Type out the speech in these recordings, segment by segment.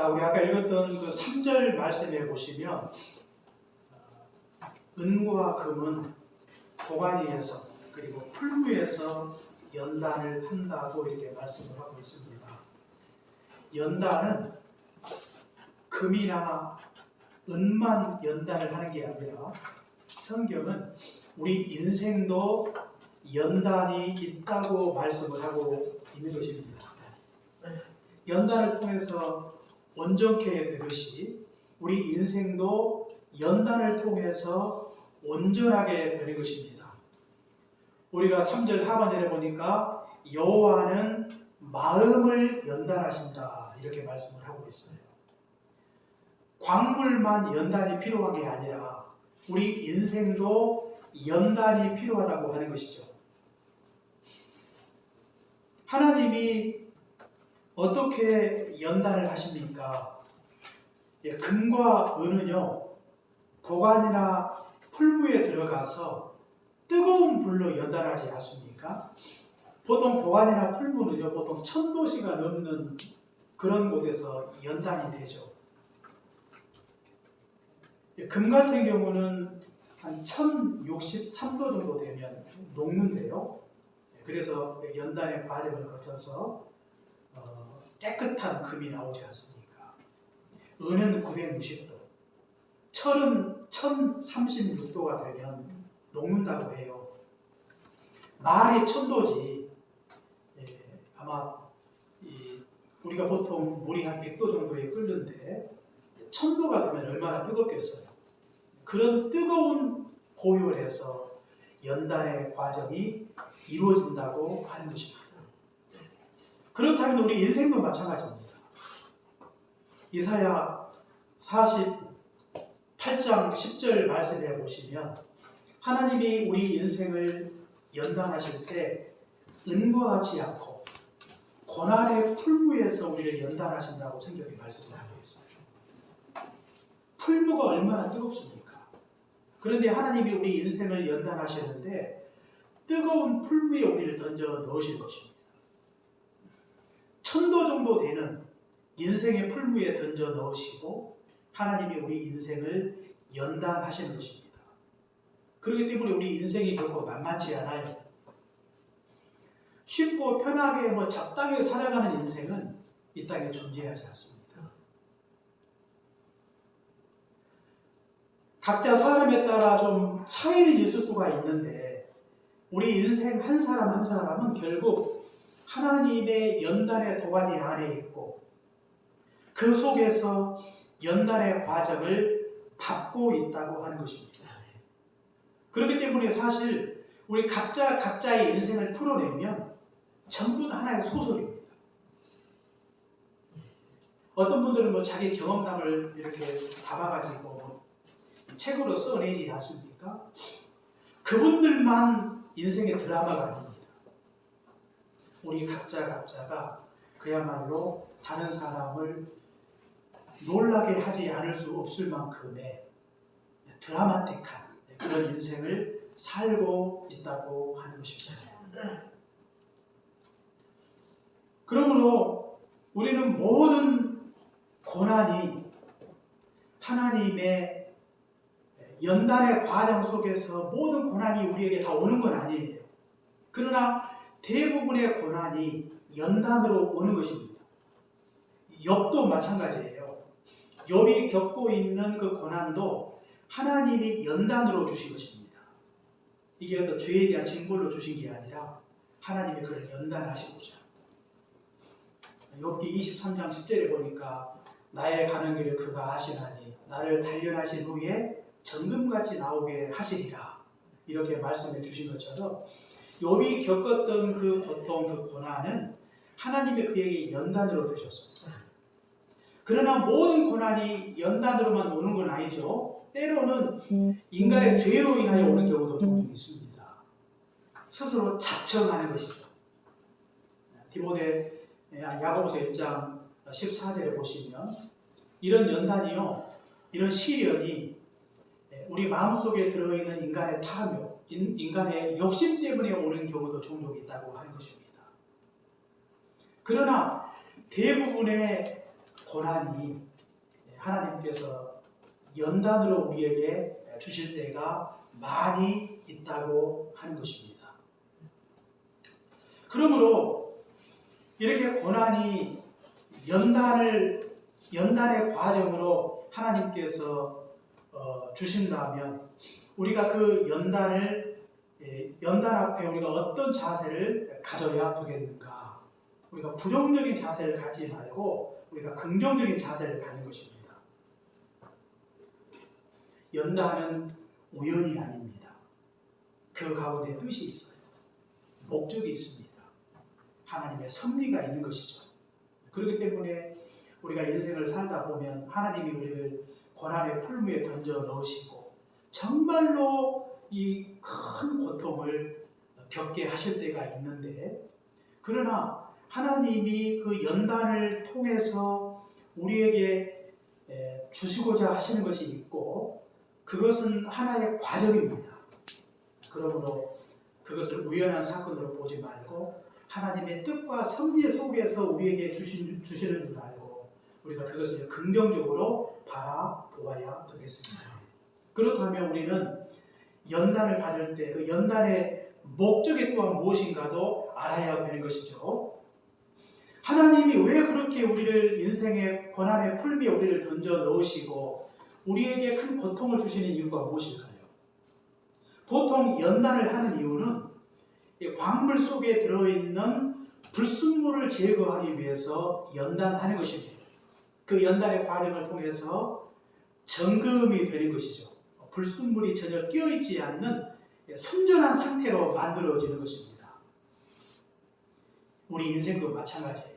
자, 우리 아까 읽었던 그 3절 말씀에 보시면 은과 금은 도가니에서 그리고 풀무에서 연단을 한다고 이렇게 말씀을 하고 있습니다. 연단은 금이나 은만 연단을 하는 게 아니라 성경은 우리 인생도 연단이 있다고 말씀을 하고 있는 것입니다. 연단을 통해서 온전케 되듯이 우리 인생도 연단을 통해서 온전하게 되는 것입니다. 우리가 3절 하반절에 보니까 여호와는 마음을 연단하신다 이렇게 말씀을 하고 있어요. 광물만 연단이 필요한 게 아니라 우리 인생도 연단이 필요하다고 하는 것이죠. 하나님이 어떻게 연단을 하십니까? 금과 은은요, 도관이나 풀무에 들어가서 뜨거운 불로 연단하지 않습니까? 보통 도관이나 풀무는요, 보통 1000도씨가 넘는 그런 곳에서 연단이 되죠. 금 같은 경우는 한 1063도 정도 되면 녹는데요. 그래서 연단의 과정을 거쳐서 깨끗한 금이 나오지 않습니까? 은은 960도, 철은 1036도가 되면 녹는다고 해요. 말이 1000도지. 아마 우리가 보통 물이 한 100도 정도에 끓는데 1000도가 되면 얼마나 뜨겁겠어요. 그런 뜨거운 고열에서 연단의 과정이 이루어진다고 하는 것입니다. 그렇다면 우리 인생도 마찬가지입니다. 이사야 48장 10절 말씀에 보시면 하나님이 우리 인생을 연단하실 때 은과 같지 않고 고난의 풀무에서 우리를 연단하신다고 성경이 말씀을 하고 있어요. 풀무가 얼마나 뜨겁습니까? 그런데 하나님이 우리 인생을 연단하시는데 뜨거운 풀무에 우리를 던져 넣으실 것입니다. 1000도 정도 되는 인생의 풀무에 던져 넣으시고 하나님이 우리 인생을 연단하시는 것입니다. 그렇기 때문에 우리 인생이 결코 만만치 않아요. 쉽고 편하게 적당히 살아가는 인생은 이 땅에 존재하지 않습니다. 각자 사람에 따라 좀 차이는 있을 수가 있는데 우리 인생 한 사람 한 사람은 결국 하나님의 연단의 도가니 안에 있고 그 속에서 연단의 과정을 받고 있다고 하는 것입니다. 그렇기 때문에 사실 우리 각자의 인생을 풀어내면 전부 다 하나의 소설입니다. 어떤 분들은 자기 경험담을 이렇게 담아가지고 책으로 써내지 않습니까? 그분들만 인생의 드라마가 아닙니다. 우리 각자가 그야말로 다른 사람을 놀라게 하지 않을 수 없을 만큼의 드라마틱한 그런 인생을 살고 있다고 하는 것입니다. 그러므로 우리는 모든 고난이 하나님의 연단의 과정 속에서 모든 고난이 우리에게 다 오는 건 아니에요. 그러나 대부분의 고난이 연단으로 오는 것입니다. 욥도 마찬가지예요. 욥이 겪고 있는 그 고난도 하나님이 연단으로 주신 것입니다. 이게 어떤 죄에 대한 징벌로 주신 게 아니라 하나님이 그를 연단하시고자. 욥기 23장 10절에 보니까 나의 가는 길을 그가 아시나니 나를 단련하신 후에 정금같이 나오게 하시리라 이렇게 말씀해 주신 것처럼 욥이 겪었던 그 고통, 그 고난은 하나님이 그에게 연단으로 주셨습니다. 그러나 모든 고난이 연단으로만 오는 건 아니죠. 때로는 인간의 죄로 인하여 오는 경우도 종종 있습니다. 스스로 자청하는 것이죠. 디모데 야고보서 1장 14절에 보시면 이런 연단이요, 이런 시련이 우리 마음속에 들어있는 인간의 탐욕, 인간의 욕심 때문에 오는 경우도 종종 있다고 하는 것입니다. 그러나 대부분의 고난이 하나님께서 연단으로 우리에게 주실 때가 많이 있다고 하는 것입니다. 그러므로 이렇게 고난이 연단의 과정으로 하나님께서 주신다면 우리가 그 연단 앞에 우리가 어떤 자세를 가져야 되겠는가? 우리가 부정적인 자세를 갖지 말고 우리가 긍정적인 자세를 갖는 것입니다. 연단은 우연이 아닙니다. 그 가운데 뜻이 있어요. 목적이 있습니다. 하나님의 섭리가 있는 것이죠. 그렇기 때문에 우리가 인생을 살다 보면 하나님이 우리를 고난의 풀무에 던져 넣으시고 정말로 이 큰 고통을 겪게 하실 때가 있는데, 그러나 하나님이 그 연단을 통해서 우리에게 주시고자 하시는 것이 있고 그것은 하나의 과정입니다. 그러므로 그것을 우연한 사건으로 보지 말고 하나님의 뜻과 섭리 속에서 우리에게 주시는 줄 알고 우리가 그것을 긍정적으로 바라보아야 되겠습니다. 그렇다면 우리는 연단을 받을 때 그 연단의 목적이 또한 무엇인가도 알아야 되는 것이죠. 하나님이 왜 그렇게 우리를 인생의 고난의 풀미에 우리를 던져 넣으시고 우리에게 큰 고통을 주시는 이유가 무엇일까요? 보통 연단을 하는 이유는 광물 속에 들어있는 불순물을 제거하기 위해서 연단하는 것입니다. 그 연단의 과정을 통해서 정금이 되는 것이죠. 불순물이 전혀 끼어있지 않는 순전한 상태로 만들어지는 것입니다. 우리 인생도 마찬가지예요.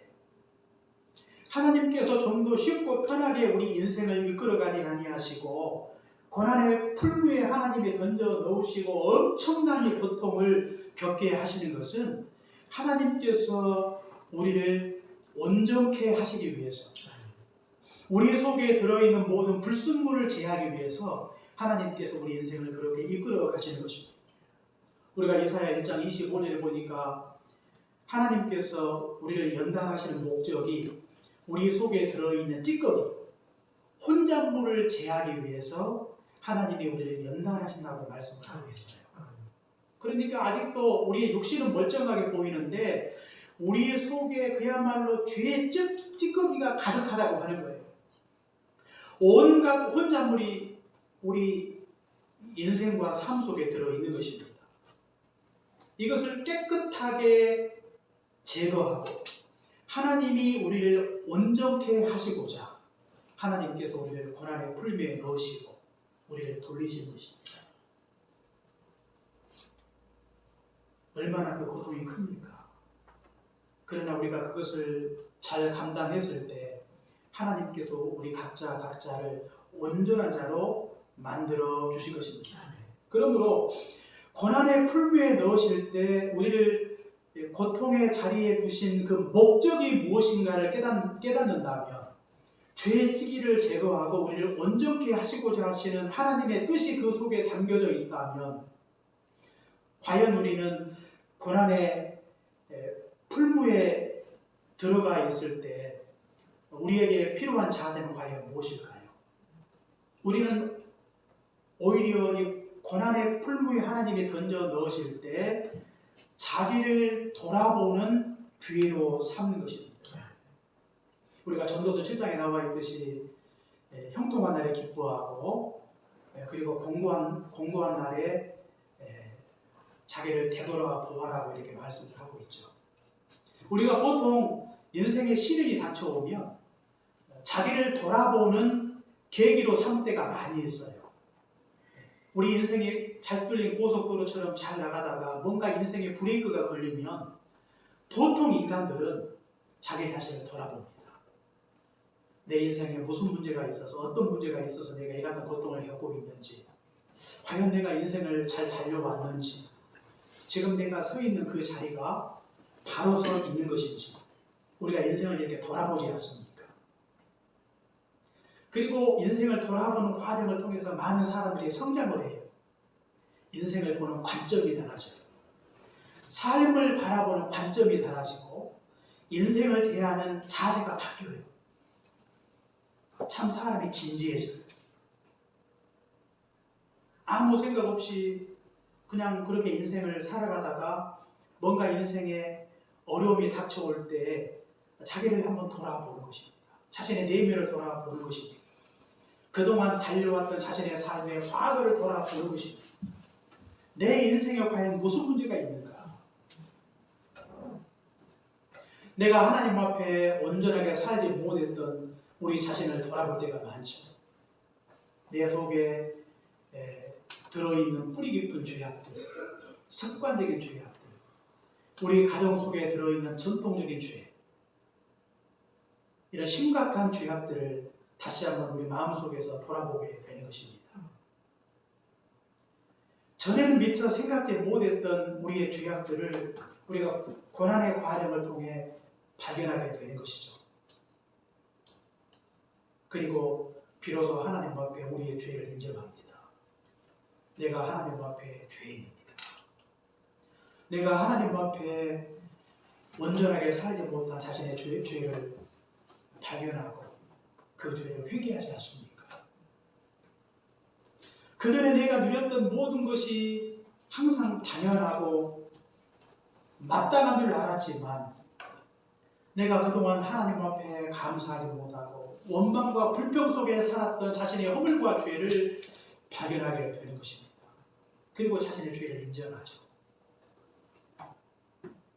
하나님께서 좀 더 쉽고 편하게 우리 인생을 이끌어가지 아니하시고 고난의 풀무에 하나님이 던져 넣으시고 엄청난 고통을 겪게 하시는 것은 하나님께서 우리를 온전케 하시기 위해서, 우리 속에 들어있는 모든 불순물을 제하기 위해서 하나님께서 우리 인생을 그렇게 이끌어 가시는 것입니다. 우리가 이사야 1장 25절에 보니까 하나님께서 우리를 연단하시는 목적이 우리 속에 들어있는 찌꺼기, 혼잣물을 제하기 위해서 하나님이 우리를 연단하신다고 말씀을 하고 있어요. 그러니까 아직도 우리의 육신은 멀쩡하게 보이는데 우리 속에 그야말로 죄의 찌꺼기가 가득하다고 하는 거예요. 온갖 혼잣물이 우리 인생과 삶 속에 들어있는 것입니다. 이것을 깨끗하게 제거하고 하나님이 우리를 온전케 하시고자 하나님께서 우리를 고난의 풀미에 넣으시고 우리를 돌리신 것입니다. 얼마나 그 고통이 큽니까? 그러나 우리가 그것을 잘 감당했을 때 하나님께서 우리 각자를 온전한 자로 만들어 주실 것입니다. 그러므로 고난의 풀무에 넣으실 때 우리를 고통의 자리에 두신 그 목적이 무엇인가를 깨닫는다면, 죄의 찌기를 제거하고 우리를 온전케 하시고자 하시는 하나님의 뜻이 그 속에 담겨져 있다면 과연 우리는 고난의 풀무에 들어가 있을 때 우리에게 필요한 자세는 과연 무엇일까요? 우리는 오히려 이 고난의 풀무에 하나님이 던져 넣으실 때 자기를 돌아보는 기회로 삼는 것입니다. 우리가 전도서 7장에 나와 있듯이 형통한 날에 기뻐하고 그리고 공고한 날에 자기를 되돌아보아라고 이렇게 말씀을 하고 있죠. 우리가 보통 인생의 시련이 닥쳐오면 자기를 돌아보는 계기로 삼을 때가 많이 있어요. 우리 인생이 잘 뚫린 고속도로처럼 잘 나가다가 뭔가 인생의 브레이크가 걸리면 보통 인간들은 자기 자신을 돌아봅니다. 내 인생에 무슨 문제가 있어서, 어떤 문제가 있어서 내가 이 같은 고통을 겪고 있는지, 과연 내가 인생을 잘 달려왔는지, 지금 내가 서 있는 그 자리가 바로 서 있는 것인지 우리가 인생을 이렇게 돌아보지 않습니까? 그리고 인생을 돌아보는 과정을 통해서 많은 사람들이 성장을 해요. 인생을 보는 관점이 달라져요. 삶을 바라보는 관점이 달라지고 인생을 대하는 자세가 바뀌어요. 참 사람이 진지해져요. 아무 생각 없이 그냥 그렇게 인생을 살아가다가 뭔가 인생에 어려움이 닥쳐올 때 자기를 한번 돌아보는 것입니다. 자신의 내면을 돌아보는 것입니다. 그동안 달려왔던 자신의 삶의 과거를 돌아보는 것입니다. 내 인생에 과연 무슨 문제가 있는가? 내가 하나님 앞에 온전하게 살지 못했던 우리 자신을 돌아볼 때가 많죠. 내 속에 들어있는 뿌리 깊은 죄악들, 습관적인 죄악들, 우리 가정 속에 들어있는 전통적인 죄, 이런 심각한 죄악들을 다시 한번 우리 마음속에서 돌아보게 되는 것입니다. 전에는 미처 생각지 못했던 우리의 죄악들을 우리가 고난의 과정을 통해 발견하게 되는 것이죠. 그리고 비로소 하나님 앞에 우리의 죄를 인정합니다. 내가 하나님 앞에 죄인입니다. 내가 하나님 앞에 온전하게 살지 못한 자신의 죄를 발견하고 그 죄를 회개하지 않습니까? 그전에 내가 누렸던 모든 것이 항상 당연하고 마땅한 줄 알았지만 내가 그동안 하나님 앞에 감사하지 못하고 원망과 불평 속에 살았던 자신의 허물과 죄를 발견하게 되는 것입니다. 그리고 자신의 죄를 인정하죠.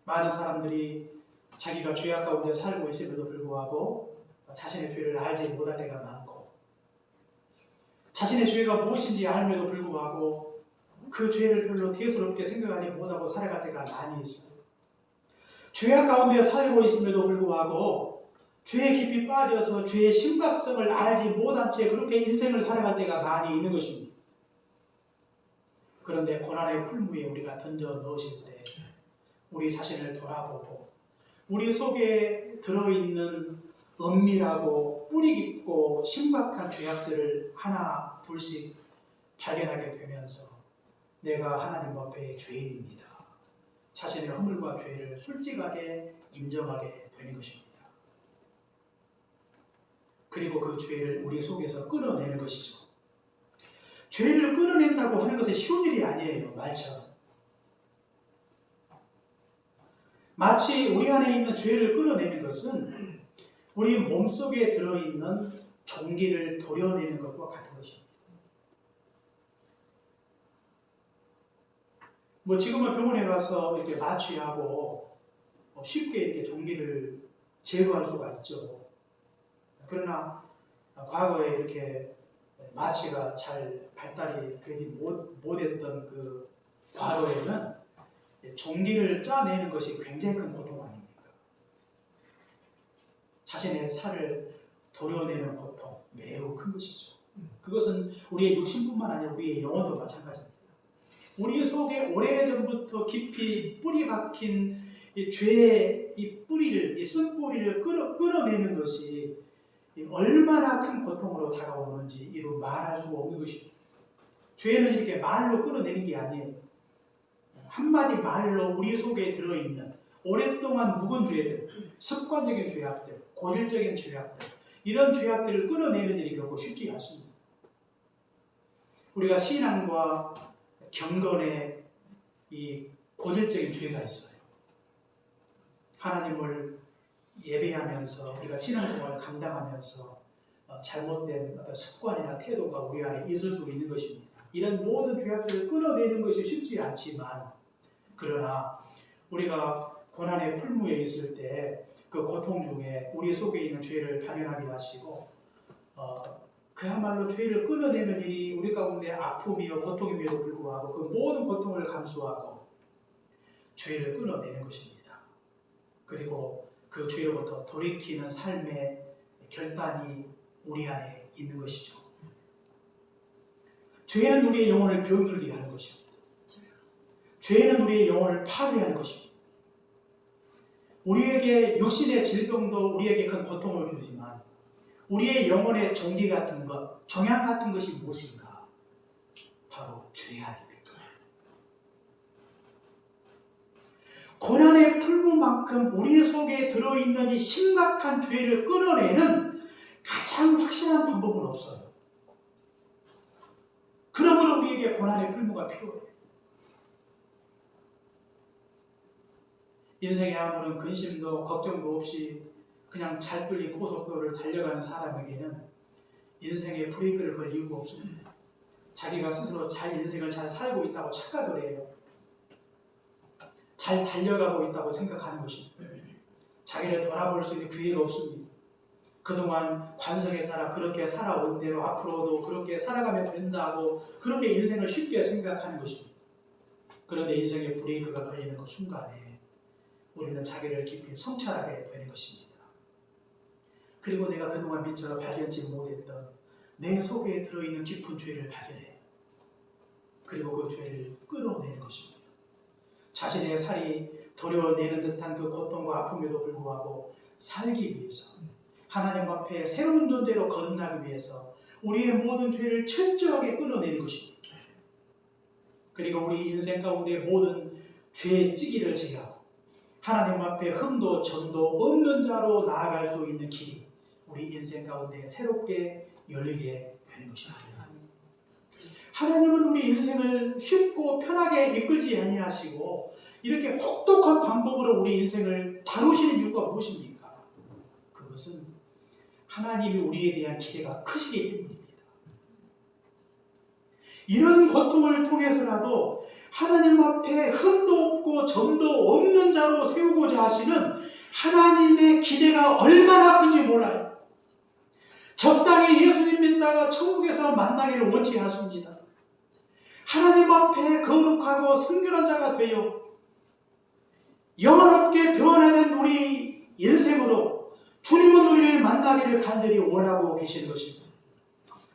많은 사람들이 자기가 죄악 가운데 살고 있음에도 불구하고 자신의 죄를 알지 못할 때가 많고, 자신의 죄가 무엇인지 알면도 불구하고 그 죄를 별로 대수롭게 생각하지 못하고 살아갈 때가 많이 있어요. 죄악 가운데 살고 있음에도 불구하고 죄에 깊이 빠져서 죄의 심각성을 알지 못한 채 그렇게 인생을 살아갈 때가 많이 있는 것입니다. 그런데 고난의 풀무에 우리가 던져 넣으실 때 우리 자신을 돌아보고 우리 속에 들어있는 은밀하고 뿌리 깊고 심각한 죄악들을 하나 둘씩 발견하게 되면서 내가 하나님 앞에 죄인입니다. 자신의 허물과 죄를 솔직하게 인정하게 되는 것입니다. 그리고 그 죄를 우리 속에서 끌어내는 것이죠. 죄를 끌어낸다고 하는 것은 쉬운 일이 아니에요. 말처럼. 마치 우리 안에 있는 죄를 끌어내는 것은 우리 몸속에 들어있는 종기를 도려내는 것과 같은 것입니다. 지금은 병원에 가서 이렇게 마취하고 쉽게 이렇게 종기를 제거할 수가 있죠. 그러나 과거에 이렇게 마취가 잘 발달이 되지 못했던 그 과거에는 종기를 짜내는 것이 굉장히 큰 고통 아닙니까? 자신의 살을 도려내는 고통 매우 큰 것이죠. 그것은 우리의 육신뿐만 아니라 우리의 영혼도 마찬가지입니다. 우리 속에 오래전부터 깊이 뿌리 박힌 이 죄의 이 뿌리를, 이 쓴뿌리를 끌어내는 것이 얼마나 큰 고통으로 다가오는지 이루 말할 수가 없는 것입니다. 죄는 이렇게 말로 끌어내는 게 아니에요. 한마디 말로 우리 속에 들어있는 오랫동안 묵은 죄들, 습관적인 죄악들, 고질적인 죄악들, 이런 죄악들을 끌어내는 일이 결코 쉽지 않습니다. 우리가 신앙과 경건에 이 고질적인 죄가 있어요. 하나님을 예배하면서 우리가 신앙생활을 감당하면서 잘못된 어떤 습관이나 태도가 우리 안에 있을 수 있는 것입니다. 이런 모든 죄악들을 끌어내는 것이 쉽지 않지만, 그러나 우리가 고난의 풀무에 있을 때 그 고통 중에 우리 속에 있는 죄를 발견하게 하시고 그야말로 죄를 끌어내는 일이 우리 가운데 아픔이요 고통임에도 불구하고 그 모든 고통을 감수하고 죄를 끌어내는 것입니다. 그리고 그 죄로부터 돌이키는 삶의 결단이 우리 안에 있는 것이죠. 죄는 우리의 영혼을 병들게 하는 것입니다. 죄는 우리의 영혼을 파괴하는 것입니다. 우리에게 육신의 질병도 우리에게 큰 고통을 주지만 우리의 영혼의 종기 같은 것, 종양 같은 것이 무엇인가? 바로 죄 아닙니까? 고난의 풀무만큼 우리 속에 들어있는 이 심각한 죄를 끌어내는 가장 확실한 방법은 없어요. 그러므로 우리에게 고난의 풀무가 필요해요. 인생에 아무런 근심도 걱정도 없이 그냥 잘 뚫린 고속도로를 달려가는 사람에게는 인생에 브레이크를 걸 이유가 없습니다. 자기가 스스로 인생을 잘 살고 있다고 착각을 해요. 잘 달려가고 있다고 생각하는 것입니다. 자기를 돌아볼 수 있는 기회가 없습니다. 그동안 관성에 따라 그렇게 살아온 대로 앞으로도 그렇게 살아가면 된다고 그렇게 인생을 쉽게 생각하는 것입니다. 그런데 인생의 브레이크가 걸리는 그 순간에 우리는 자기를 깊이 성찰하게 되는 것입니다. 그리고 내가 그동안 미처 발견치 못했던 내 속에 들어있는 깊은 죄를 발견해요. 그리고 그 죄를 끌어내는 것입니다. 자신의 살이 도려내는 듯한 그 고통과 아픔에도 불구하고 살기 위해서 하나님 앞에 새로운 존재로 거듭나기 위해서 우리의 모든 죄를 철저하게 끌어내는 것입니다. 그리고 우리 인생 가운데 모든 죄의 찌기를 제하고 하나님 앞에 흠도 점도 없는 자로 나아갈 수 있는 길이 우리 인생 가운데 새롭게 열리게 되는 것입니다. 하나님은 우리 인생을 쉽고 편하게 이끌지 아니하시고 이렇게 혹독한 방법으로 우리 인생을 다루시는 이유가 무엇입니까? 그것은 하나님이 우리에 대한 기대가 크시기 때문입니다. 이런 고통을 통해서라도 하나님 앞에 흠도 없고 점도 없는 자로 세우고자 하시는 하나님의 기대가 얼마나 큰지 몰라요. 적당히 예수님 믿다가 천국에서 만나기를 원치 않습니다. 하나님 앞에 거룩하고 순결한 자가 되어 영원롭게 변하는 우리 인생으로 주님은 우리를 만나기를 간절히 원하고 계시는 것입니다.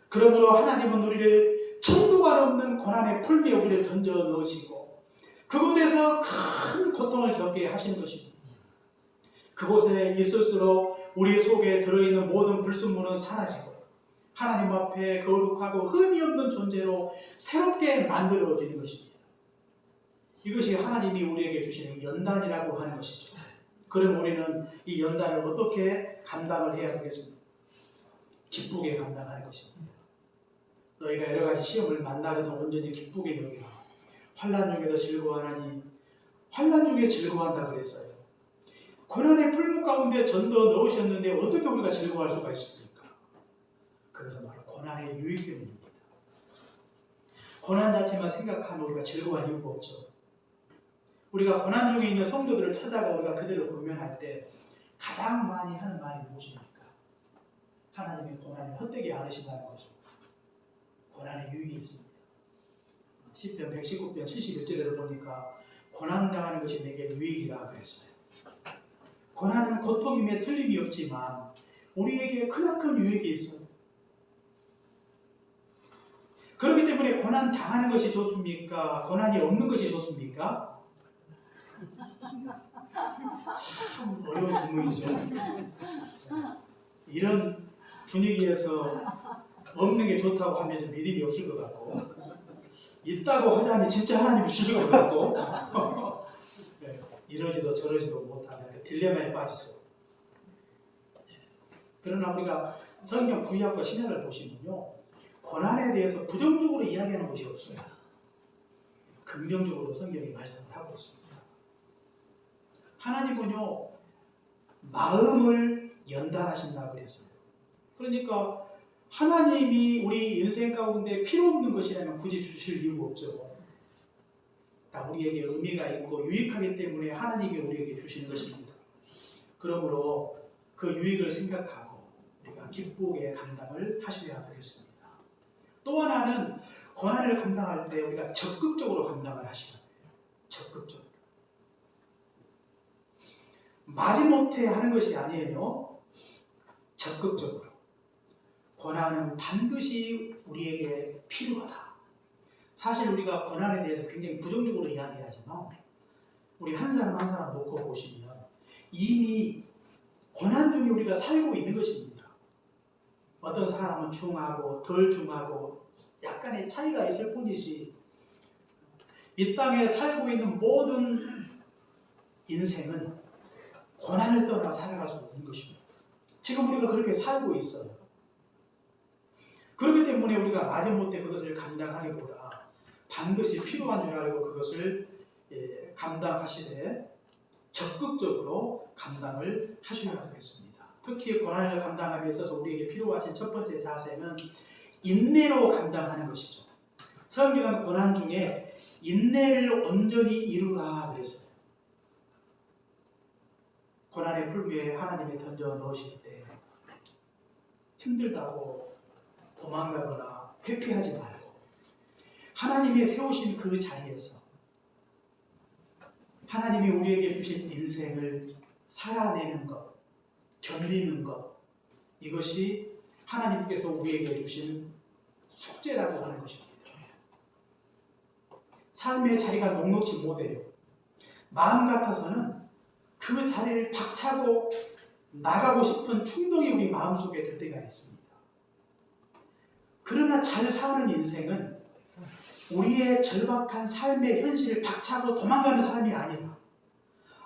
그러므로 하나님은 우리를 천도가 넘는 고난의 풀미에 우리를 던져 넣으시고 그곳에서 큰 고통을 겪게 하시는 것입니다. 그곳에 있을수록 우리 속에 들어있는 모든 불순물은 사라지고 하나님 앞에 거룩하고 흠이 없는 존재로 새롭게 만들어지는 것입니다. 이것이 하나님이 우리에게 주시는 연단이라고 하는 것이죠. 그럼 우리는 이 연단을 어떻게 감당을 해야 되겠습니까? 기쁘게 감당하는 것입니다. 너희가 여러 가지 시험을 만나거든 온전히 기쁘게 여기라. 환난 중에도 즐거워하나니 환난 중에 즐거워한다 그랬어요. 고난의 풀무 가운데 전도 넣으셨는데 어떻게 우리가 즐거워할 수가 있습니까? 그것은 바로 고난의 유익 때문입니다. 고난 자체만 생각하면 우리가 즐거워할 이유가 없죠. 우리가 고난 중에 있는 성도들을 찾아가 우리가 그들을 고면할 때 가장 많이 하는 말이 무엇입니까? 하나님의 고난을 헛되게 않으신다는 거죠. 고난의 유익이 있습니다. 시편 119편 71절에도 보니까 고난당하는 것이 내게 유익이라 그랬어요. 고난은 고통임에 틀림이 없지만 우리에게 크나큰 유익이 있어요. 그렇기 때문에 고난 당하는 것이 좋습니까? 고난이 없는 것이 좋습니까? 참 어려운 질문이죠. 이런 분위기에서 없는 게 좋다고 하면 좀 믿음이 없을 것 같고 있다고 하자니 진짜 하나님이 주신 것 같고 네, 이러지도 저러지도 못하는 그 딜레마에 빠지죠. 그러나 우리가 성경 구약과 신약을 보시면요 고난에 대해서 부정적으로 이야기하는 것이 없어요. 긍정적으로 성경이 말씀을 하고 있습니다. 하나님은요 마음을 연단하신다고 그랬어요. 그러니까 하나님이 우리 인생 가운데 필요 없는 것이라면 굳이 주실 이유가 없죠. 다 우리에게 의미가 있고 유익하기 때문에 하나님이 우리에게 주시는 것입니다. 그러므로 그 유익을 생각하고 우리가 기쁘게 감당을 하셔야 되겠습니다. 또 하나는 고난을 감당할 때 우리가 적극적으로 감당을 하셔야 돼요. 적극적으로. 마지못해 하는 것이 아니에요. 적극적으로. 고난은 반드시 우리에게 필요하다. 사실 우리가 고난에 대해서 굉장히 부정적으로 이야기하지만 우리 한 사람 한 사람 놓고 보시면 이미 고난 중에 우리가 살고 있는 것입니다. 어떤 사람은 중하고 덜 중하고 약간의 차이가 있을 뿐이지 이 땅에 살고 있는 모든 인생은 고난을 떠나 살아갈 수 없는 것입니다. 지금 우리가 그렇게 살고 있어요. 그렇기 때문에 우리가 마지못해 그것을 감당하기보다 반드시 필요한 줄 알고 그것을 감당하시되 적극적으로 감당을 하셔야 되겠습니다. 특히 고난을 감당하기 위해서 우리에게 필요하신 첫 번째 자세는 인내로 감당하는 것이죠. 성경은 고난 중에 인내를 온전히 이루라 그랬어요. 고난의 풀무에 하나님이 던져 넣으실 때 힘들다고 도망가거나 회피하지 말고 하나님이 세우신 그 자리에서 하나님이 우리에게 주신 인생을 살아내는 것, 견디는 것, 이것이 하나님께서 우리에게 주신 숙제라고 하는 것입니다. 삶의 자리가 녹록지 못해요. 마음 같아서는 그 자리를 박차고 나가고 싶은 충동이 우리 마음속에 들 때가 있습니다. 그러나 잘 사는 인생은 우리의 절박한 삶의 현실을 박차고 도망가는 삶이 아니라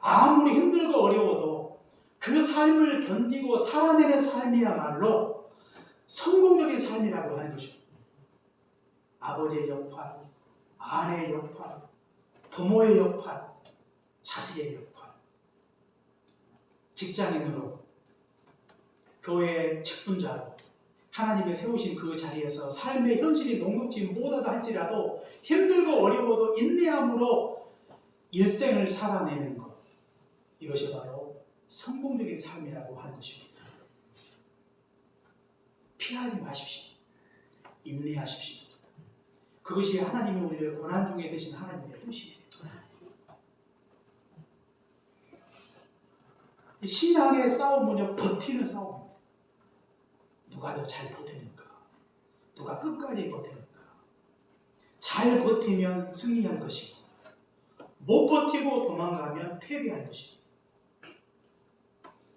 아무리 힘들고 어려워도 그 삶을 견디고 살아내는 삶이야말로 성공적인 삶이라고 하는 것입니다. 아버지의 역할, 아내의 역할, 부모의 역할, 자식의 역할, 직장인으로, 교회의 직분자로 하나님이 세우신 그 자리에서 삶의 현실이 녹록지 못하다 할지라도 힘들고 어려워도 인내함으로 일생을 살아내는 것, 이것이 바로 성공적인 삶이라고 하는 것입니다. 피하지 마십시오. 인내하십시오. 그것이 하나님이 우리를 고난 중에 되신 하나님의 뜻이에요. 신앙의 싸움은요, 버티는 싸움입니다. 누가 더 잘 버티는가? 누가 끝까지 버티는가? 잘 버티면 승리한 것이고 못 버티고 도망가면 패배한 것입니다.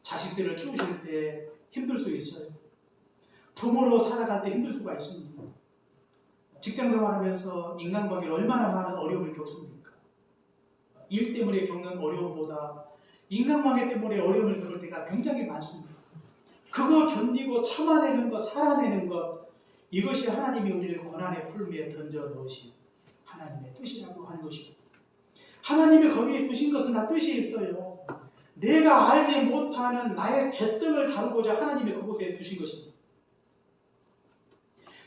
자식들을 키우실 때 힘들 수 있어요. 부모로 살아갈 때 힘들 수가 있습니다. 직장생활하면서 인간관계를 얼마나 많은 어려움을 겪습니까? 일 때문에 겪는 어려움보다 인간관계 때문에 어려움을 겪을 때가 굉장히 많습니다. 그거 견디고 참아내는 것, 살아내는 것, 이것이 하나님이 우리를 고난의 풀무에 던져 넣으신 하나님의 뜻이라고 하는 것입니다. 하나님이 거기에 두신 것은 다 뜻이 있어요. 내가 알지 못하는 나의 죄성을 다루고자 하나님이 그곳에 두신 것입니다.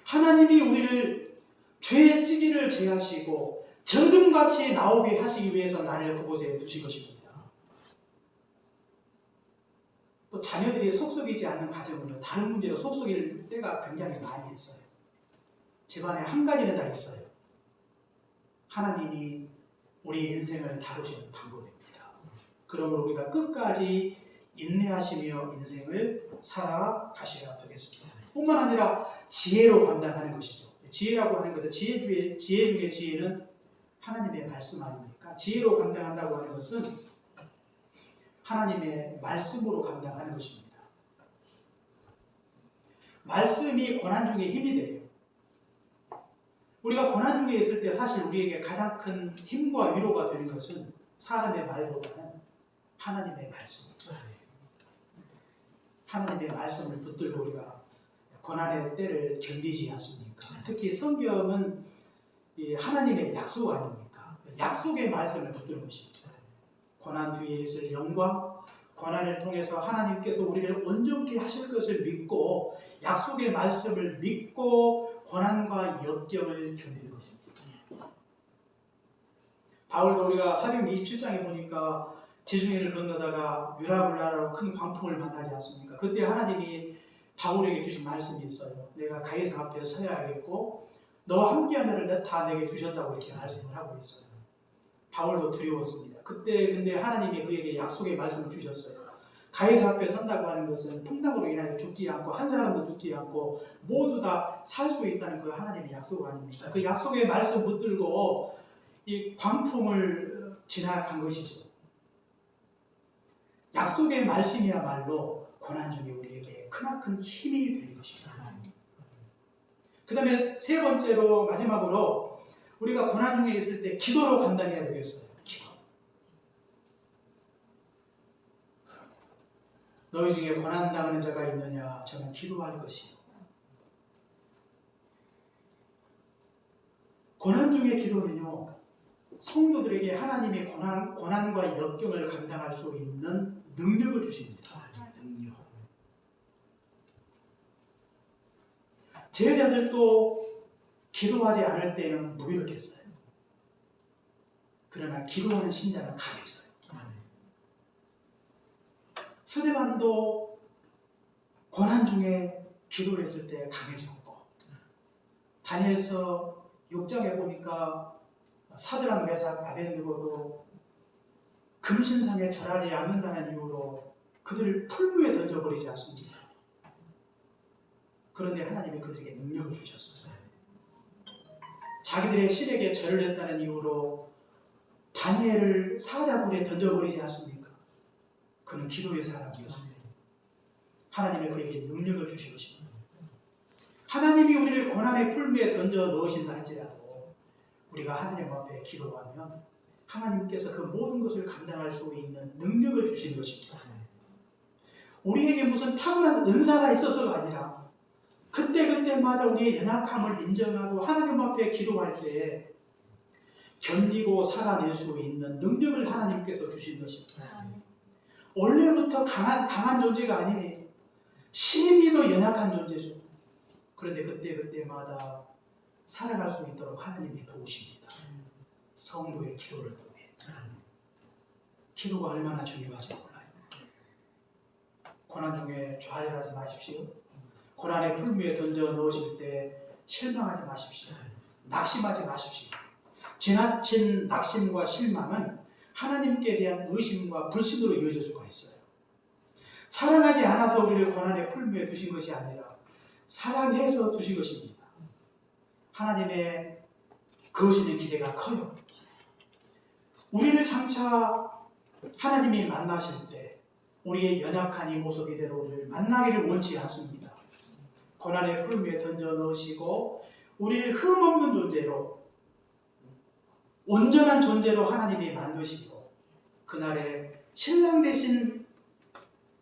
하나님이 우리를 죄의 찌기를 제하시고 정금같이 나오게 하시기 위해서 나를 그곳에 두신 것입니다. 또 자녀들이 속썩이지 않는 가정은요, 다른 문제로 속썩일 때가 굉장히 많이 있어요. 집안에 한 가지는 다 있어요. 하나님이 우리 인생을 다루시는 방법입니다. 그러므로 우리가 끝까지 인내하시며 인생을 살아가셔야 되겠습니다. 뿐만 아니라 지혜로 감당하는 것이죠. 지혜라고 하는 것은 지혜 중에 지혜는 하나님의 말씀 아닙니까? 지혜로 감당한다고 하는 것은 하나님의 말씀으로 감당하는 것입니다. 말씀이 고난 중에 힘이 돼요. 우리가 고난 중에 있을 때 사실 우리에게 가장 큰 힘과 위로가 되는 것은 사람의 말보다는 하나님의 말씀입니다. 하나님의 말씀을 붙들고 우리가 고난의 때를 견디지 않습니까? 특히 성경은 하나님의 약속 아닙니까? 약속의 말씀을 붙드는 것입니다. 고난 뒤에 있을 영광, 고난을 통해서 하나님께서 우리를 온전케 하실 것을 믿고 약속의 말씀을 믿고 고난과 역경을 견디는 것입니다. 바울도 우리가 사도행 27장에 보니까 지중해를 건너다가 유라굴라라고 큰 광풍을 만나지 않습니까? 그때 하나님이 바울에게 주신 말씀이 있어요. 내가 가이사 앞에 서야겠고 너와 함께한 자를 다 내게 주셨다고 이렇게 말씀을 하고 있어요. 바울도 두려웠습니다. 그때 근데 하나님이 그에게 약속의 말씀을 주셨어요. 가이사 앞에 선다고 하는 것은 풍랑으로 인하여 죽지 않고 한 사람도 죽지 않고 모두 다 살 수 있다는 그 하나님의 약속 아닙니까? 그 약속의 말씀 붙들고 이 광풍을 지나간 것이죠. 약속의 말씀이야말로 고난 중에 우리에게 크나큰 힘이 되는 것입니다. 그 다음에 세 번째로 마지막으로 우리가 고난 중에 있을 때 기도로 감당해야 되겠어요. 기도. 너희 중에 고난 당하는 자가 있느냐? 저는 기도할 것이요. 고난 중의 기도는요, 성도들에게 하나님의 고난과 역경을 감당할 수 있는 능력을 주십니다. 능력. 제자들도 기도하지 않을 때는 무기력했어요. 그러나 기도하는 신자는 강해져요. 스데반도 고난 중에 기도를 했을 때 강해졌고, 다니엘서 6장에 보니까 사드락 메삭 아벤느고도 금신상에 절하지 않는다는 이유로 그들을 풀무에 던져버리지 않습니다. 그런데 하나님이 그들에게 능력을 주셨어요. 자기들의 신에게 절을 했다는 이유로 다니엘을 사자굴에 던져버리지 않습니까? 그는 기도의 사람이었습니다. 하나님이 그에게 능력을 주신 것입니다. 하나님이 우리를 고난의 풀무에 던져 넣으신다 할지라도 우리가 하나님 앞에 기도하면 하나님께서 그 모든 것을 감당할 수 있는 능력을 주신 것입니다. 우리에게 무슨 타고난 은사가 있어서가 아니라 그때그때마다 우리의 연약함을 인정하고 하나님 앞에 기도할 때 견디고 살아낼 수 있는 능력을 하나님께서 주신 것입니다. 원래부터 강한 존재가 아니에요. 신비도 연약한 존재죠. 그런데 그때그때마다 살아갈 수 있도록 하나님이 도우십니다. 성도의 기도를 통해. 기도가 얼마나 중요한지 몰라요. 고난 중에 좌절하지 마십시오. 고난의 풀무에 던져 넣으실 때 실망하지 마십시오. 낙심하지 마십시오. 지나친 낙심과 실망은 하나님께 대한 의심과 불신으로 이어질 수가 있어요. 사랑하지 않아서 우리를 고난의 풀무에 두신 것이 아니라 사랑해서 두신 것입니다. 하나님의 거시는 기대가 커요. 우리를 장차 하나님이 만나실 때 우리의 연약한 이 모습 이대로 우리를 만나기를 원치 않습니다. 고난의 풀무에 던져 넣으시고 우리를 흠없는 존재로, 온전한 존재로 하나님이 만드시고 그날에 신랑 되신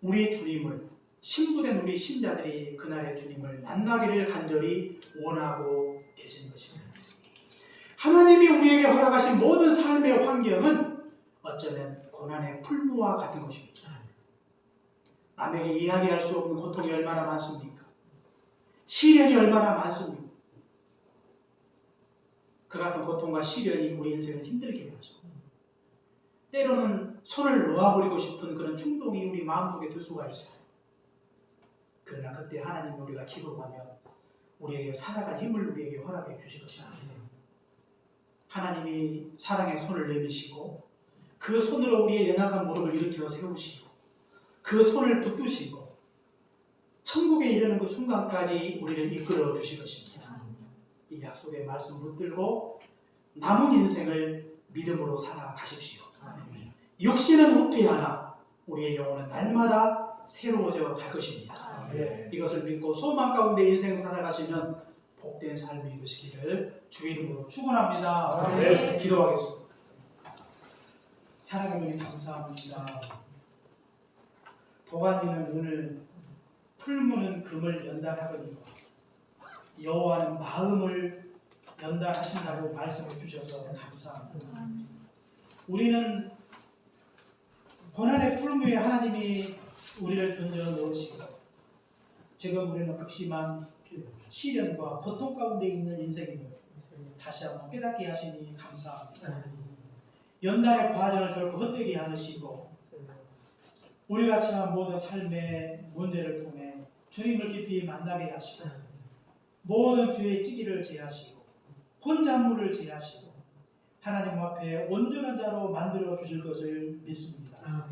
우리 주님을, 신부된 우리 신자들이 그날의 주님을 만나기를 간절히 원하고 계신 것입니다. 하나님이 우리에게 허락하신 모든 삶의 환경은 어쩌면 고난의 풀무와 같은 것입니다. 남에게 이야기할 수 없는 고통이 얼마나 많습니까? 시련이 얼마나 많습니까? 그 같은 고통과 시련이 우리 인생을 힘들게 하죠. 때로는 손을 놓아버리고 싶은 그런 충동이 우리 마음속에 들 수가 있어요. 그러나 그때 하나님이 우리가 기도하면 우리에게 살아갈 힘을 우리에게 허락해 주실 것입니다. 하나님이 사랑의 손을 내미시고 그 손으로 우리의 연약한 무릎을 일으켜 세우시고 그 손을 붙드시고 천국에 이르는 그 순간까지 우리를 이끌어 주실 것입니다. 이 약속의 말씀 붙들고 남은 인생을 믿음으로 살아가십시오. 육신은 후패하나 우리의 영혼은 날마다 새로워져 갈 것입니다. 이것을 믿고 소망 가운데 인생 살아가시면 복된 삶이 되시기를 주 이름으로 축원합니다. 기도하겠습니다. 사랑하는 감사합니다. 도가니는 오늘 풀무는 금을 연단하거니와 여호와는 마음을 연단하신다고 말씀해 주셔서 감사합니다. 우리는 고난의 풀무에 하나님이 우리를 던져 넣으시고 지금 우리는 극심한 시련과 고통 가운데 있는 인생임을 다시 한번 깨닫게 하시니 감사합니다. 연단의 과정을 결코 헛되게 않으시고 우리 같이 한 모든 삶의 문제를 통해 주님을 깊이 만나게 하시고 모든 죄의 찌기를 제하시고 혼잣물을 제하시고 하나님 앞에 온전한 자로 만들어 주실 것을 믿습니다.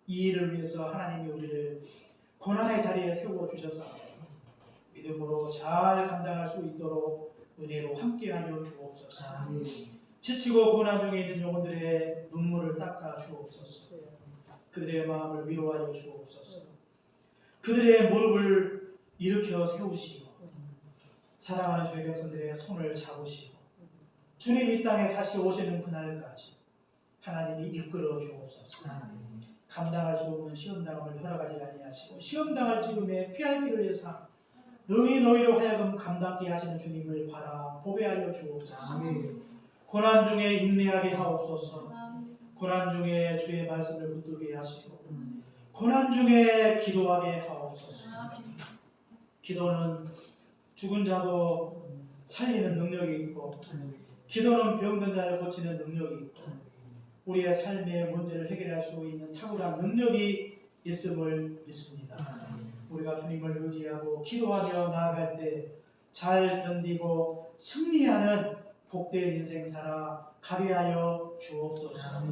이 일을 위해서 하나님이 우리를 고난의 자리에 세워 주셔서 믿음으로 잘 감당할 수 있도록 은혜로 함께하여 주옵소서. 지치고 고난 중에 있는 영혼들의 눈물을 닦아 주옵소서. 그들의 마음을 위로하여 주옵소서. 그들의 무릎을 일으켜 세우시고 사랑하는 주의 백성들의 손을 잡으시고 주님 이 땅에 다시 오시는 그날까지 하나님이 이끌어 주옵소서. 감당할 수 없는 시험당함을 허락하지 아니하시고 시험당할 지금에 피할 길을 예상 능히 너희로 하여금 감당케 하시는 주님을 바라 보배하여 주옵소서. 아멘. 고난 중에 인내하게 하옵소서. 고난 중에 주의 말씀을 붙들게 하시고 고난 중에 기도하게 하옵소서. 기도는 죽은 자도 살리는 능력이 있고 기도는 병든 자를 고치는 능력이 있고 우리의 삶의 문제를 해결할 수 있는 탁월한 능력이 있음을 믿습니다. 우리가 주님을 의지하고 기도하며 나아갈 때 잘 견디고 승리하는 복된 인생 살아 가게 하여 주옵소서.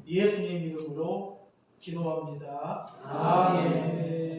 예수님 이름으로 기도합니다. 아멘.